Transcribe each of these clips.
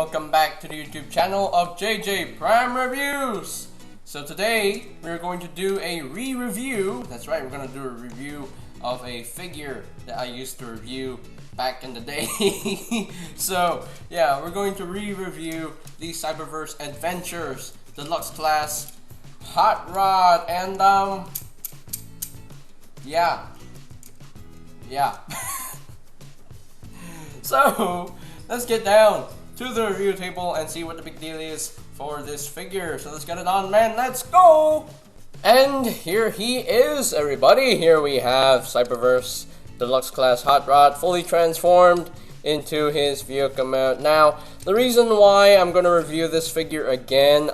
welcome back to the YouTube channel of JJ Prime Reviews. So today we're going to do a re-review. That's right, we're going to do a review of a figure that I used to review back in the day. So yeah, we're going to re-review the Cyberverse Adventures Deluxe Class Hot Rod, and yeah. So let's get down to the review table and see what the big deal is for this figure. So let's get it on, man. Let's go! And here he is, everybody. Here we have Cyberverse Deluxe Class Hot Rod fully transformed into his vehicle mode. Now, the reason why I'm going to review this figure again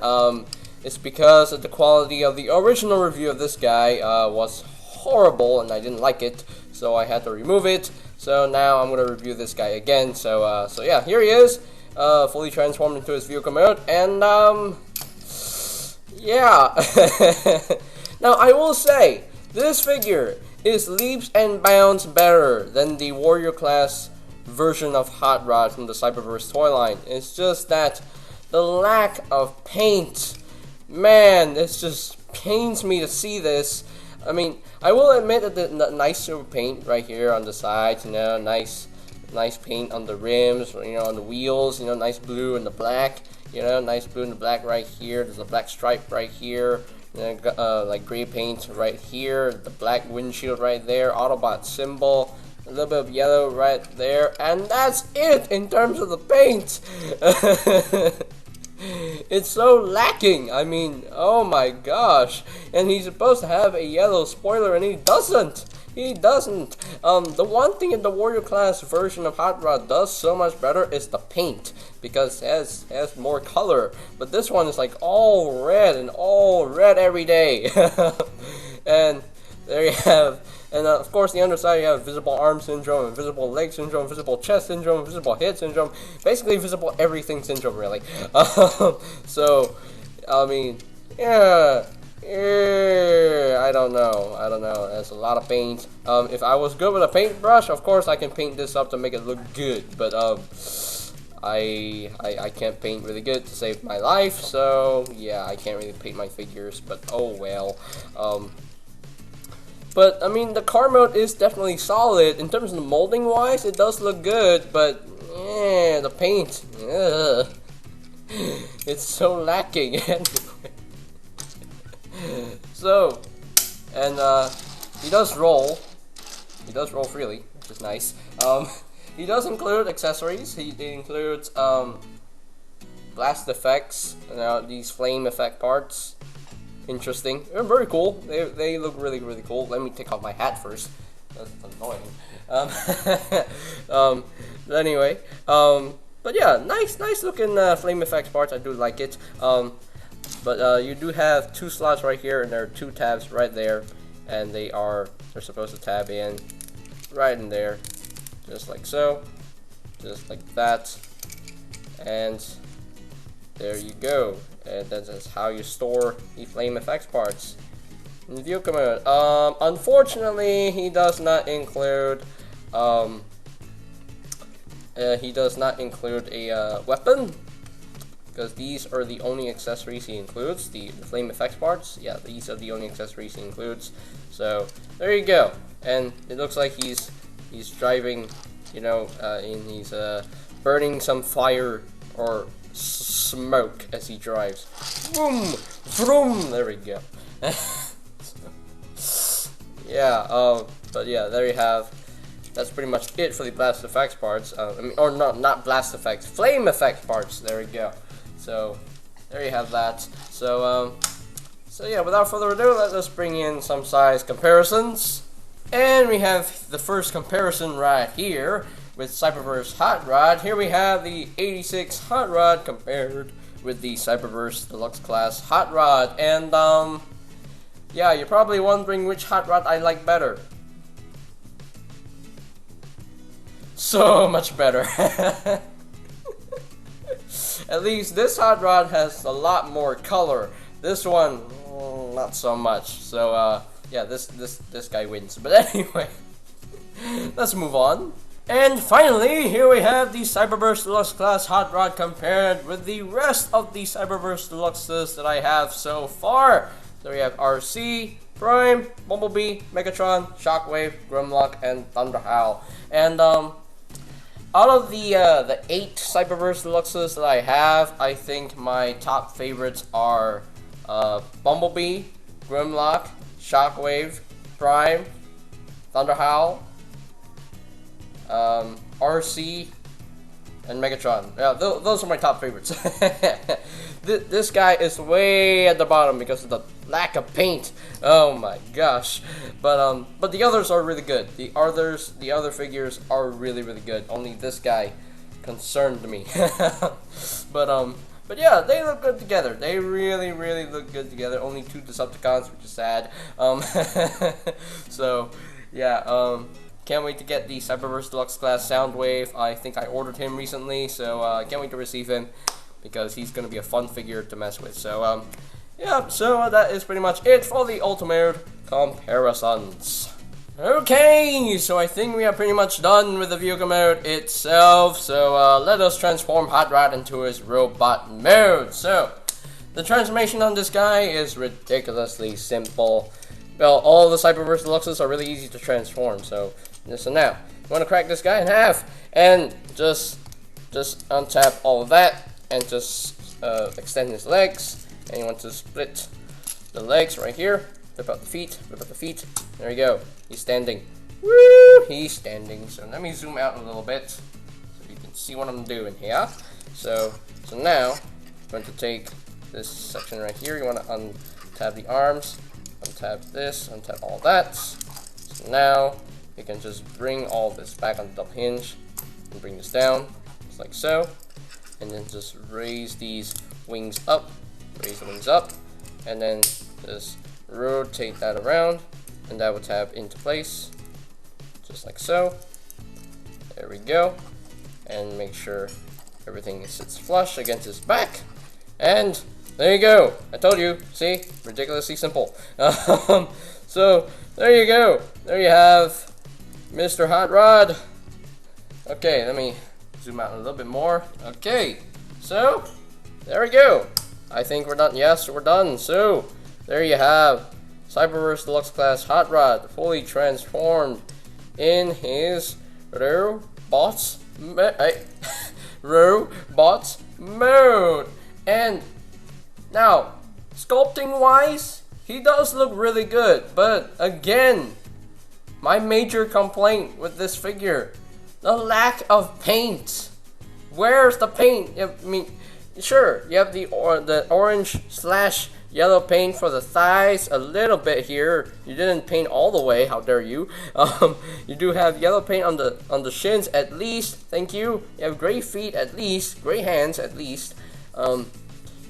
is because of the quality of the original review of this guy was horrible and I didn't like it, so I had to remove it. So now I'm going to review this guy again. So yeah, here he is, fully transformed into his vehicle mode, and yeah. Now I will say, this figure is leaps and bounds better than the Warrior class version of Hot Rod from the Cyberverse toy line. It's just that the lack of paint, man, it just pains me to see this. I mean, I will admit that the nice silver paint right here on the sides, you know, nice paint on the rims, you know, on the wheels, you know, nice blue and the black, you know, nice blue and the black right here. There's a black stripe right here, you know, like gray paint right here, the black windshield right there, Autobot symbol, a little bit of yellow right there, and that's it in terms of the paint. It's so lacking. I mean, oh my gosh. And he's supposed to have a yellow spoiler and he doesn't. He doesn't. The one thing in the Warrior class version of Hot Rod does so much better is the paint, because it has more color. But this one is like all red and all red every day. And there you have. And of course, the underside, you have visible arm syndrome, invisible leg syndrome, visible chest syndrome, visible head syndrome, basically visible everything syndrome, really. So, I mean, yeah, I don't know. There's a lot of paint. If I was good with a paintbrush, of course, I can paint this up to make it look good. But I can't paint really good to save my life. So yeah, I can't really paint my figures. But oh well. But, I mean, the car mode is definitely solid. In terms of the molding wise, it does look good, but, the paint, it's so lacking. So, and, he does roll freely, which is nice. He does include accessories. He includes, blast effects, these flame effect parts. Interesting. They're very cool. They look really cool. Let me take off my hat first. That's annoying. But anyway, but yeah, nice looking flame effects parts. I do like it. But you do have two slots right here, and there are two tabs right there, and they're supposed to tab in right in there, just like so, just like that, and there you go. And that's how you store the flame effects parts in the vehicle mode. Unfortunately, he does not include a weapon, because these are the only accessories he includes. The flame effects parts, yeah, these are the only accessories he includes. So there you go. And it looks like he's driving, you know, and he's burning some fire or smoke as he drives. Vroom, vroom. There we go. Yeah. But yeah, there you have. That's pretty much it for the blast effects parts. I mean, or not blast effects, flame effect parts. There we go. So there you have that. So yeah. Without further ado, let us bring in some size comparisons. And we have the first comparison right here with Cyberverse Hot Rod. Here we have the 86 Hot Rod compared with the Cyberverse Deluxe Class Hot Rod. And yeah, you're probably wondering which Hot Rod I like better. So much better. At least this Hot Rod has a lot more color. This one, not so much. So yeah, this guy wins. But anyway, let's move on. And finally, here we have the Cyberverse Deluxe class Hot Rod compared with the rest of the Cyberverse Deluxes that I have so far. So we have RC, Prime, Bumblebee, Megatron, Shockwave, Grimlock, and Thunderhowl. And out of the 8 Cyberverse Deluxes that I have, I think my top favorites are Bumblebee, Grimlock, Shockwave, Prime, Thunderhowl, RC, and Megatron. Yeah, those are my top favorites. This guy is way at the bottom because of the lack of paint. Oh my gosh! But the others are really good. The other figures are really good. Only this guy concerned me. But yeah, they look good together. They really look good together. Only 2 Decepticons, which is sad. So yeah. Can't wait to get the Cyberverse Deluxe class Soundwave. I think I ordered him recently, so can't wait to receive him because he's going to be a fun figure to mess with. So, yeah, so that is pretty much it for the Ultimate comparisons. Okay, so I think we are pretty much done with the vehicle mode itself. So, let us transform Hot Rod into his robot mode. So, the transformation on this guy is ridiculously simple. Well, all the Cyberverse Deluxes are really easy to transform, so now, you want to crack this guy in half, and just untap all of that, and just extend his legs, and you want to split the legs right here, flip out the feet, there you go, he's standing, woo, he's standing. So let me zoom out a little bit, so you can see what I'm doing here. So now, I'm going to take this section right here, you want to untap the arms, untap this, untap all that. So now you can just bring all this back on the double hinge and bring this down, just like so, and then just raise these wings up, and then just rotate that around, and that will tap into place, just like so. There we go, and make sure everything sits flush against his back, and there you go. I told you. See? Ridiculously simple. So, there you go. There you have Mr. Hot Rod. Okay, let me zoom out a little bit more. Okay, so, there we go. I think we're done. Yes, we're done. So, there you have Cyberverse Deluxe Class Hot Rod fully transformed in his robots mode. And now, sculpting wise, he does look really good, but again, my major complaint with this figure, the lack of paint. Where's the paint? I mean, sure, you have the orange / yellow paint for the thighs, a little bit here. You didn't paint all the way, how dare you. You do have yellow paint on the shins at least, thank you. You have gray feet at least, gray hands at least.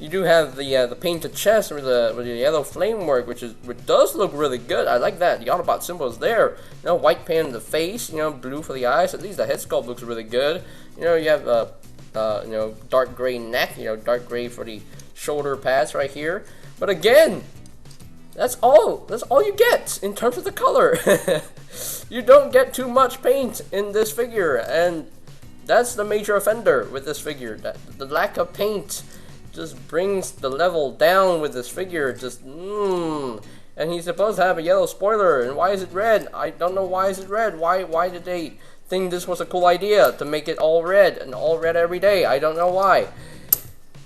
You do have the painted chest with the yellow flame work, which does look really good. I like that. The Autobot symbol is there. You know, white paint on the face. You know, blue for the eyes. At least the head sculpt looks really good. You know, you have you know, dark gray neck. You know, dark gray for the shoulder pads right here. But again, that's all you get in terms of the color. You don't get too much paint in this figure, and that's the major offender with this figure. That the lack of paint just brings the level down with this figure. And he's supposed to have a yellow spoiler, and why is it red? I don't know why is it red. Why did they think this was a cool idea to make it all red and all red every day? I don't know why.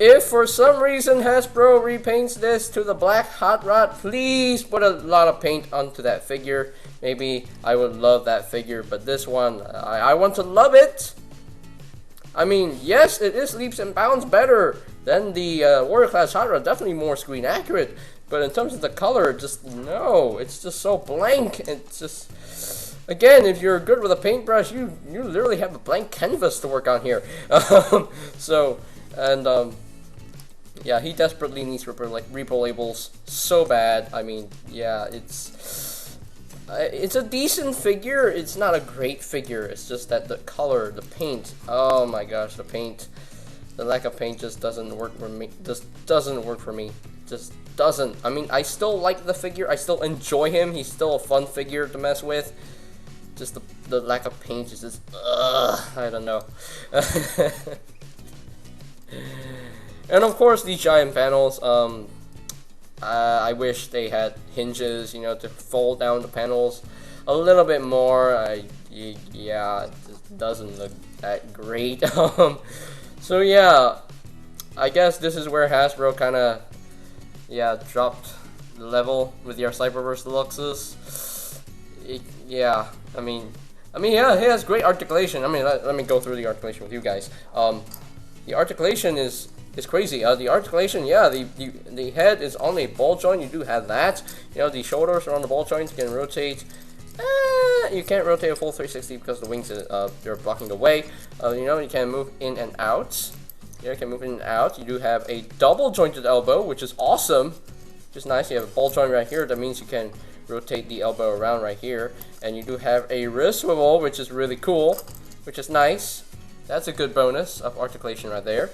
If for some reason Hasbro repaints this to the black Hot Rod, please put a lot of paint onto that figure. Maybe I would love that figure, but this one, I want to love it. I mean, yes, it is leaps and bounds better than the Warrior Class Hot Rod, definitely more screen accurate, but in terms of the color, just no, it's just so blank. It's just, again, if you're good with a paintbrush, you literally have a blank canvas to work on here. Yeah, he desperately needs repo labels so bad. I mean, yeah, it's a decent figure. It's not a great figure. It's just that the color, the paint, oh my gosh, the lack of paint just doesn't work for me. Just doesn't work for me. Just doesn't. I mean, I still like the figure. I still enjoy him. He's still a fun figure to mess with. just the lack of paint is just, I don't know. And of course, these giant panels, I wish they had hinges, you know, to fold down the panels a little bit more. Yeah, it just doesn't look that great. So yeah, I guess this is where Hasbro kind of, yeah, dropped the level with your Cyberverse Deluxes. Yeah, I mean, yeah, it has great articulation. I mean, let me go through the articulation with you guys. The articulation is crazy. The articulation, yeah, the head is on a ball joint. You do have that. You know, the shoulders are on the ball joint. You can rotate. You can't rotate a full 360 because the wings they're blocking the way. You know, you can move in and out. Yeah, you can move in and out. You do have a double jointed elbow, which is awesome. Which is nice. You have a ball joint right here. That means you can rotate the elbow around right here. And you do have a wrist swivel, which is really cool, which is nice. That's a good bonus of articulation right there.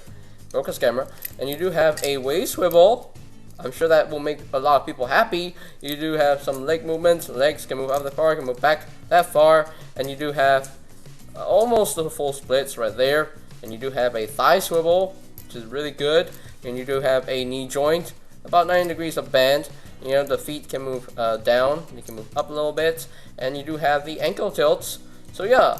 Focus camera. And you do have a waist swivel. I'm sure that will make a lot of people happy. You do have some leg movements. Legs can move out that far, can move back that far. And you do have almost the full splits right there. And you do have a thigh swivel, which is really good. And you do have a knee joint, about 90 degrees of bend. You know, the feet can move down. They can move up a little bit. And you do have the ankle tilts. So yeah,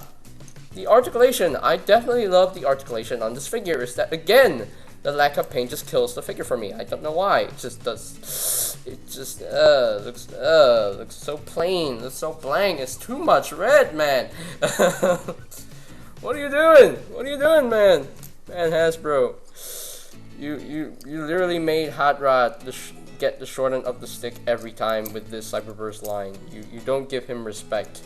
the articulation. I definitely love the articulation on this figure. Is that, again, the lack of paint just kills the figure for me. I don't know why. It just does. It just looks so plain. Looks so blank. It's too much red, man. What are you doing? What are you doing, man? Man, Hasbro, you literally made Hot Rod get the short end of the stick every time with this Cyberverse line. You don't give him respect.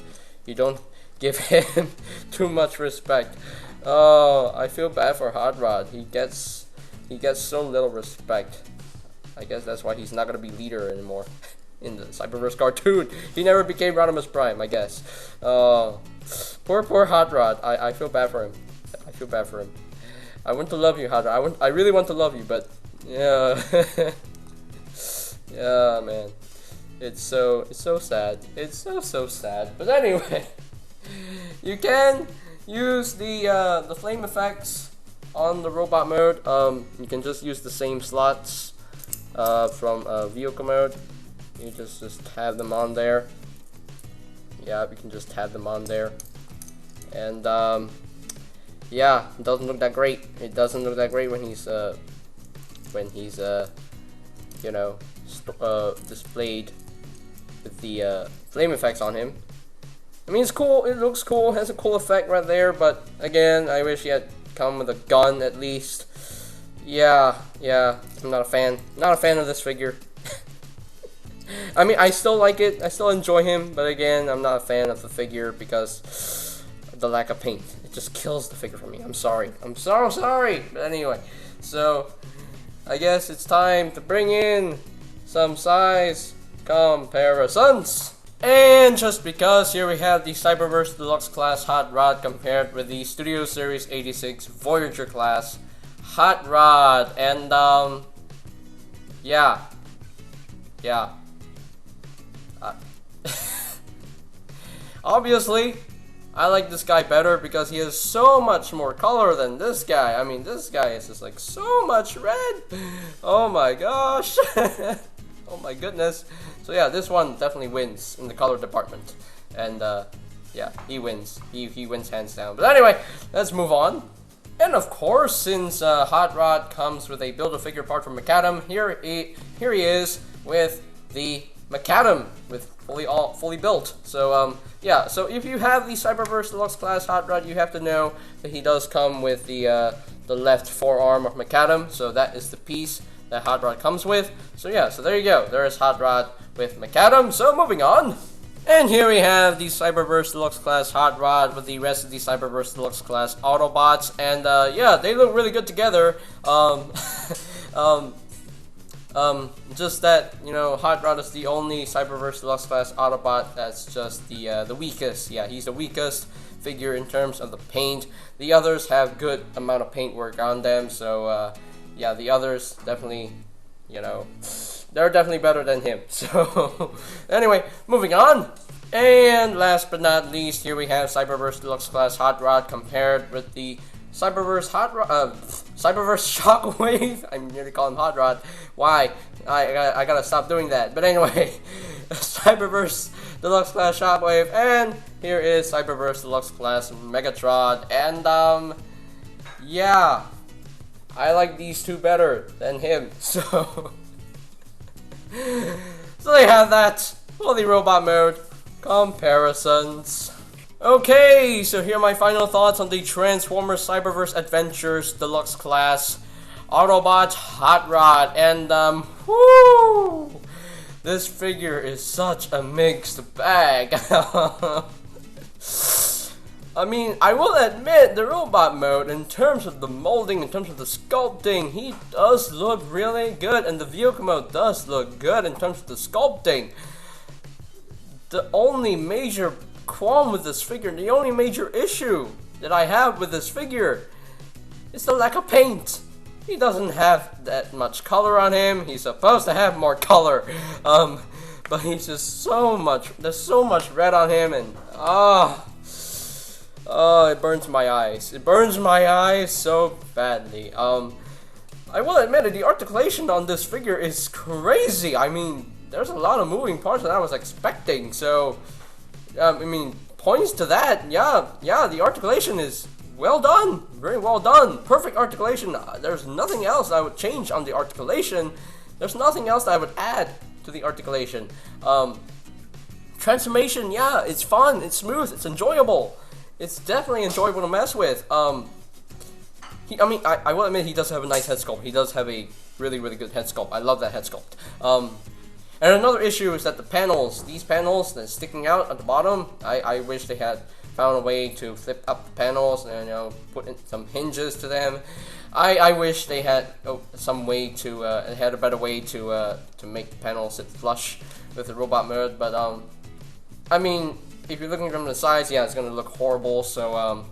You don't give him too much respect. Oh, I feel bad for Hot Rod. He gets so little respect. I guess that's why he's not gonna be leader anymore in the Cyberverse cartoon. He never became Rodimus Prime, I guess. Poor Hot Rod. I feel bad for him. I feel bad for him. I want to love you, Hot Rod. I really want to love you, but yeah. Yeah, man. It's so sad. It's so sad. But anyway, you can use the flame effects on the robot mode. You can just use the same slots from vehicle mode. You just have them on there. Yeah, we can just have them on there. And yeah, it doesn't look that great. It doesn't look that great when he's you know, displayed with the flame effects on him. I mean, it's cool. It looks cool. It has a cool effect right there. But again, I wish he had come with a gun at least. Yeah. I'm not a fan. Not a fan of this figure. I mean, I still like it. I still enjoy him. But again, I'm not a fan of the figure because of the lack of paint. It just kills the figure for me. I'm sorry. I'm so sorry. But anyway, so I guess it's time to bring in some size comparisons. And just because, here we have the Cyberverse Deluxe class Hot Rod compared with the Studio Series 86 Voyager class Hot Rod. And yeah. Obviously, I like this guy better because he has so much more color than this guy. I mean, this guy is just like so much red. Oh my gosh. Oh my goodness. So yeah, this one definitely wins in the color department. And yeah, he wins. He wins hands down. But anyway, let's move on. And of course, since Hot Rod comes with a Build-A-Figure part from Macadam, here he is with the Macadam with fully built. So yeah, so if you have the Cyberverse Deluxe class Hot Rod, you have to know that he does come with the left forearm of Macadam. So that is the piece that Hot Rod comes with. So yeah, so there you go. There is Hot Rod with Macadam. So moving on. And here we have the Cyberverse Deluxe class Hot Rod with the rest of the Cyberverse Deluxe class Autobots. And yeah, they look really good together. Just that, you know, Hot Rod is the only Cyberverse Deluxe class Autobot that's just the weakest. Yeah, he's the weakest figure in terms of the paint. The others have good amount of paint work on them. So yeah, the others definitely, you know, they're definitely better than him. So anyway, moving on. And last but not least, here we have Cyberverse Deluxe Class Hot Rod compared with the Cyberverse Shockwave. I'm nearly calling him Hot Rod. Why? I gotta stop doing that. But anyway, Cyberverse Deluxe Class Shockwave, and here is Cyberverse Deluxe Class Megatron. And yeah, I like these two better than him. So they have that fully robot mode comparisons. Okay, so here are my final thoughts on the Transformers Cyberverse Adventures Deluxe Class Autobots Hot Rod. And whoo, this figure is such a mixed bag. I mean, I will admit, the robot mode, in terms of the molding, in terms of the sculpting, he does look really good, and the vehicle mode does look good in terms of the sculpting. The only major qualm with this figure, the only major issue that I have with this figure is the lack of paint. He doesn't have that much color on him. He's supposed to have more color, but he's just so much, there's so much red on him, and it burns my eyes. It burns my eyes so badly. I will admit it, the articulation on this figure is crazy. I mean, there's a lot of moving parts that I was expecting, so I mean, points to that. Yeah, the articulation is well done, very well done, perfect articulation. There's nothing else I would change on the articulation. There's nothing else that I would add to the articulation. Transformation, yeah, it's fun, it's smooth, it's enjoyable. It's definitely enjoyable to mess with. I will admit he does have a nice head sculpt. He does have a really, really good head sculpt. I love that head sculpt. And another issue is that the panels, these panels that's sticking out at the bottom, I wish they had found a way to flip up the panels and, you know, put in some hinges to them. I wish they had some way to, had a better way to make the panels sit flush with the robot mode. But I mean, if you're looking from the sides, yeah, it's gonna look horrible. So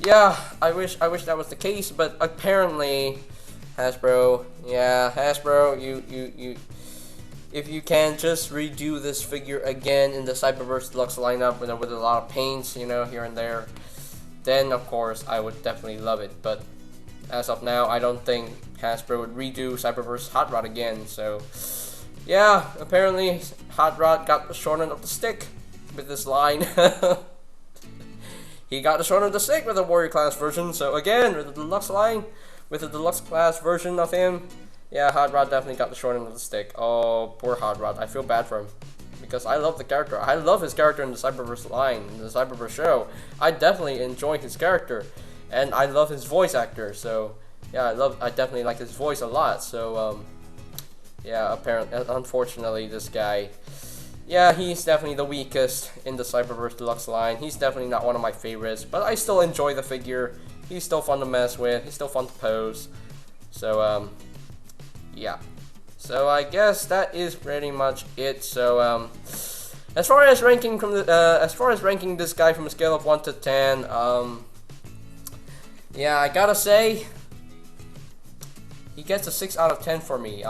yeah, I wish that was the case. But apparently, Hasbro, you. If you can just redo this figure again in the Cyberverse Deluxe lineup with a lot of paints, you know, here and there, then of course I would definitely love it. But as of now, I don't think Hasbro would redo Cyberverse Hot Rod again. So yeah, apparently Hot Rod got the short end of the stick with this line. He got the short end of the stick with the Warrior Class version. So again, with the Deluxe line, with the Deluxe Class version of him, yeah, Hot Rod definitely got the short end of the stick. Oh, poor Hot Rod. I feel bad for him, because I love the character. I love his character in the Cyberverse line, in the Cyberverse show. I definitely enjoy his character, and I love his voice actor. So yeah, I definitely like his voice a lot. So yeah, unfortunately, this guy, yeah, he's definitely the weakest in the Cyberverse Deluxe line. He's definitely not one of my favorites, but I still enjoy the figure. He's still fun to mess with. He's still fun to pose. So yeah, so I guess that is pretty much it. So as far as ranking this guy from a scale of 1 to 10, yeah, I gotta say he gets a 6 out of 10 for me.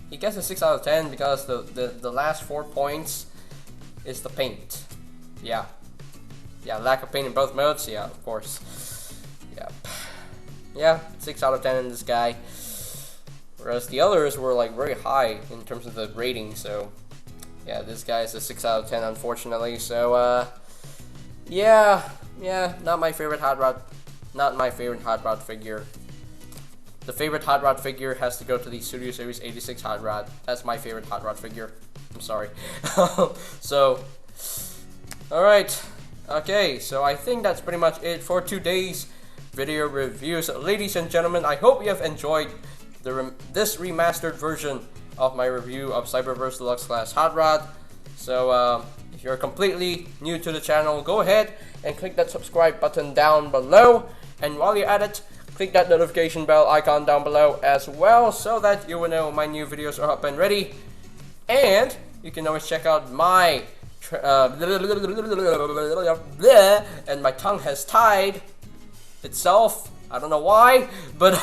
He gets a 6 out of 10 because the last 4 points is the paint. Yeah, lack of paint in both modes. Yeah, of course. Yeah, 6 out of 10 in this guy. Whereas the others were like very high in terms of the rating, so yeah, this guy is a 6 out of 10, unfortunately. So yeah, not my favorite Hot Rod, figure. The favorite Hot Rod figure has to go to the Studio Series 86 Hot Rod. That's my favorite Hot Rod figure. I'm sorry. So, alright, okay, so I think that's pretty much it for today's video review. So ladies and gentlemen, I hope you have enjoyed this remastered version of my review of Cyberverse Deluxe Class Hot Rod. So if you're completely new to the channel, go ahead and click that subscribe button down below, and while you're at it, click that notification bell icon down below as well, so that you will know my new videos are up and ready. And you can always check out my and my tongue has tied itself. I don't know why, but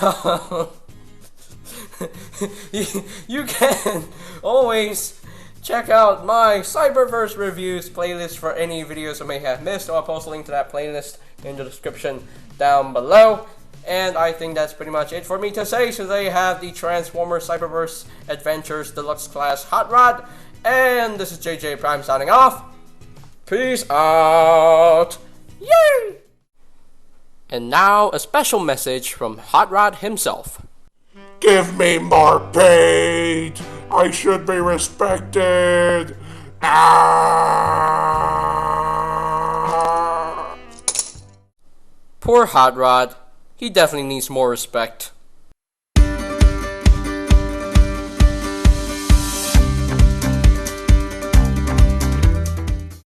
you can always check out my Cyberverse reviews playlist for any videos I may have missed. I'll post a link to that playlist in the description down below. And I think that's pretty much it for me to say. So there you have the Transformers Cyberverse Adventures Deluxe Class Hot Rod. And this is JJ Prime signing off. Peace out. Yay! And now a special message from Hot Rod himself. Give me more paint! I should be respected! Ah! Poor Hot Rod. He definitely needs more respect.